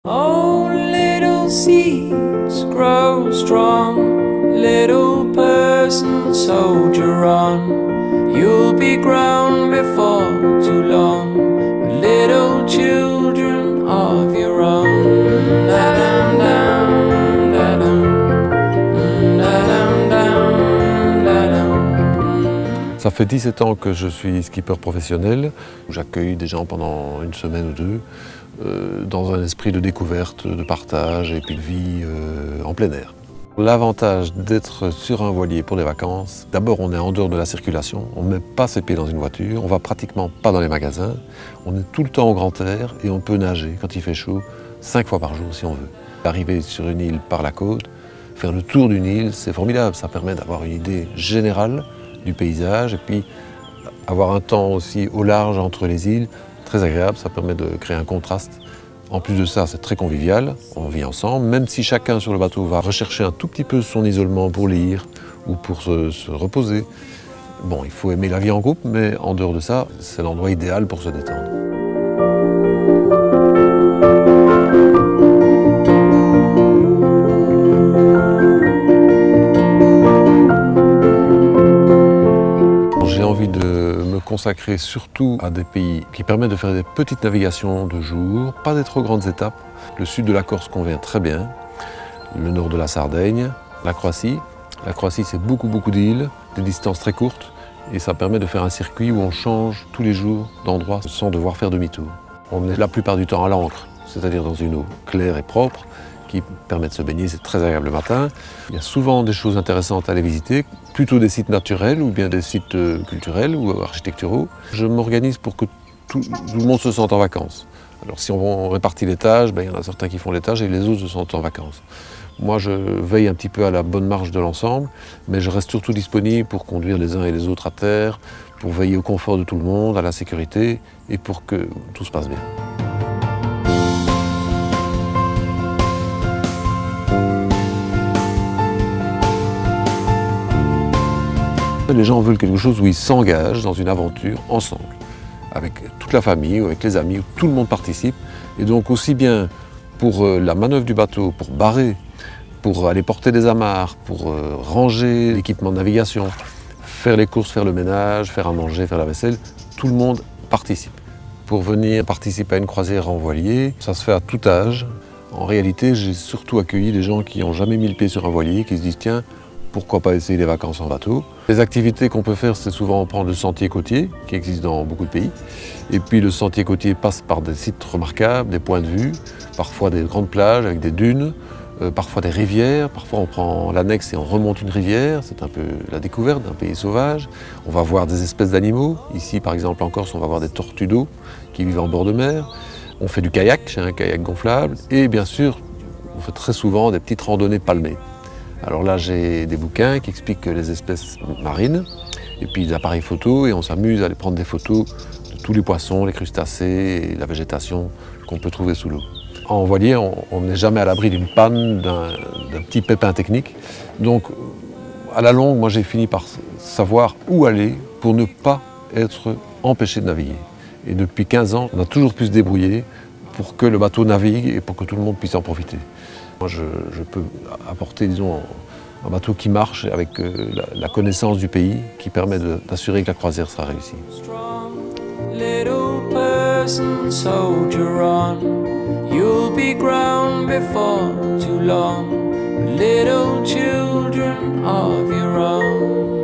Oh, little seeds grow strong, little person, soldier on. You'll be grown before too long, little children of your own. Da-dum, dum, da-dum, da-dum, dum, da-dum. Ça fait 17 ans que je suis skipper professionnel. J'accueille des gens pendant une semaine ou deux dans un esprit de découverte, de partage et puis de vie en plein air. L'avantage d'être sur un voilier pour les vacances, d'abord on est en dehors de la circulation, on ne met pas ses pieds dans une voiture, on ne va pratiquement pas dans les magasins, on est tout le temps au grand air et on peut nager quand il fait chaud 5 fois par jour si on veut. Arriver sur une île par la côte, faire le tour d'une île, c'est formidable, ça permet d'avoir une idée générale du paysage et puis avoir un temps aussi au large entre les îles, très agréable, ça permet de créer un contraste. En plus de ça, c'est très convivial, on vit ensemble, même si chacun sur le bateau va rechercher un tout petit peu son isolement pour lire ou pour se reposer. Bon, il faut aimer la vie en groupe, mais en dehors de ça, c'est l'endroit idéal pour se détendre. J'ai envie de me consacrer surtout à des pays qui permettent de faire des petites navigations de jour, pas des trop grandes étapes. Le sud de la Corse convient très bien, le nord de la Sardaigne, la Croatie. La Croatie, c'est beaucoup d'îles, des distances très courtes, et ça permet de faire un circuit où on change tous les jours d'endroit sans devoir faire demi-tour. On est la plupart du temps à l'ancre, c'est-à-dire dans une eau claire et propre, qui permet de se baigner, c'est très agréable le matin. Il y a souvent des choses intéressantes à aller visiter, plutôt des sites naturels ou bien des sites culturels ou architecturaux. Je m'organise pour que tout le monde se sente en vacances. Alors si on répartit les tâches, il y en a certains qui font les tâches et les autres se sentent en vacances. Moi je veille un petit peu à la bonne marche de l'ensemble, mais je reste surtout disponible pour conduire les uns et les autres à terre, pour veiller au confort de tout le monde, à la sécurité et pour que tout se passe bien. Les gens veulent quelque chose où ils s'engagent dans une aventure ensemble, avec toute la famille ou avec les amis, où tout le monde participe. Et donc aussi bien pour la manœuvre du bateau, pour barrer, pour aller porter des amarres, pour ranger l'équipement de navigation, faire les courses, faire le ménage, faire à manger, faire la vaisselle, tout le monde participe. Pour venir participer à une croisière en voilier, ça se fait à tout âge. En réalité, j'ai surtout accueilli des gens qui n'ont jamais mis le pied sur un voilier, qui se disent tiens, pourquoi pas essayer les vacances en bateau. Les activités qu'on peut faire, c'est souvent prendre le sentier côtier, qui existe dans beaucoup de pays. Et puis le sentier côtier passe par des sites remarquables, des points de vue, parfois des grandes plages avec des dunes, parfois des rivières. Parfois on prend l'annexe et on remonte une rivière, c'est un peu la découverte d'un pays sauvage. On va voir des espèces d'animaux. Ici par exemple en Corse, on va voir des tortues d'eau qui vivent en bord de mer. On fait du kayak, j'ai un kayak gonflable. Et bien sûr, on fait très souvent des petites randonnées palmées. Alors là, j'ai des bouquins qui expliquent les espèces marines, et puis des appareils photo, et on s'amuse à aller prendre des photos de tous les poissons, les crustacés et la végétation qu'on peut trouver sous l'eau. En voilier, on n'est jamais à l'abri d'une panne, d'un petit pépin technique. Donc, à la longue, moi j'ai fini par savoir où aller pour ne pas être empêché de naviguer. Et depuis 15 ans, on a toujours pu se débrouiller pour que le bateau navigue et pour que tout le monde puisse en profiter. Moi, je peux apporter, disons, un bateau qui marche avec la connaissance du pays qui permet d'assurer que la croisière sera réussie. Little person, soldier on. You'll be grown before too long, little children of your own.